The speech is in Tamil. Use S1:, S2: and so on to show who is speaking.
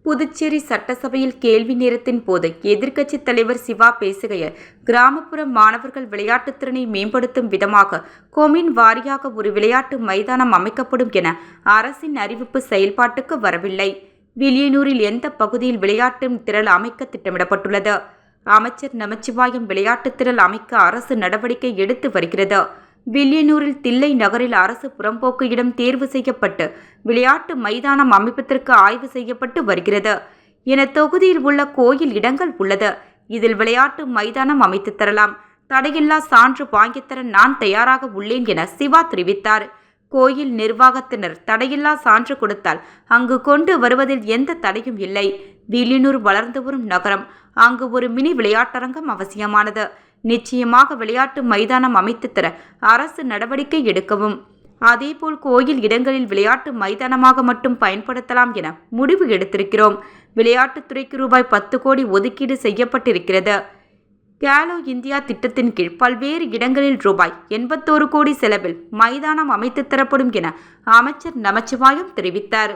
S1: புதுச்சேரி சட்டசபையில் கேள்வி நேரத்தின் போது எதிர்க்கட்சித் தலைவர் சிவா பேசுகையில், கிராமப்புற மாணவர்கள் விளையாட்டுத் திறனை மேம்படுத்தும் விதமாக கொம்யூன் வாரியாக ஒரு விளையாட்டு மைதானம் அமைக்கப்படும் என அரசின் அறிவிப்பு செயல்பாட்டுக்கு வரவில்லை. வில்லியனூரில் எந்த பகுதியில் விளையாட்டு திடல் அமைக்க திட்டமிடப்பட்டுள்ளது? அமைச்சர் நமச்சிவாயம் விளையாட்டுத் திடல் அமைக்க அரசு நடவடிக்கை எடுத்து வருகிறது. வில்லியனூரில் தில்லை நகரில் அரசு புறம்போக்கு இடம் தேர்வு செய்யப்பட்டு விளையாட்டு மைதானம் அமைப்பதற்கு ஆய்வு செய்யப்பட்டு வருகிறது என தொகுதியில் உள்ள கோயில் இடங்கள் உள்ளது. இதில் விளையாட்டு மைதானம் அமைத்து தரலாம். தடையில்லா சான்று வாங்கித்தர நான் தயாராக உள்ளேன் என சிவா தெரிவித்தார். கோயில் நிர்வாகத்தினர் தடையில்லா சான்று கொடுத்தால் அங்கு கொண்டு வருவதில் எந்த தடையும் இல்லை. வில்லியனூர் வளர்ந்து வரும் நகரம். அங்கு ஒரு மினி விளையாட்டரங்கம் அவசியமானது. நிச்சயமாக விளையாட்டு மைதானம் அமைத்து தர அரசு நடவடிக்கை எடுக்கவும். அதேபோல் கோயில் இடங்களில் விளையாட்டு மைதானமாக மட்டும் பயன்படுத்தலாம் என முடிவு எடுத்திருக்கிறோம். விளையாட்டுத்துறைக்கு ரூபாய் 10 கோடி ஒதுக்கீடு செய்யப்பட்டிருக்கிறது. கேலோ இந்தியா திட்டத்தின் கீழ் பல்வேறு இடங்களில் ரூபாய் 81 கோடி செலவில் மைதானம் அமைத்து தரப்படும் என அமைச்சர் நமச்சிவாயம் தெரிவித்தார்.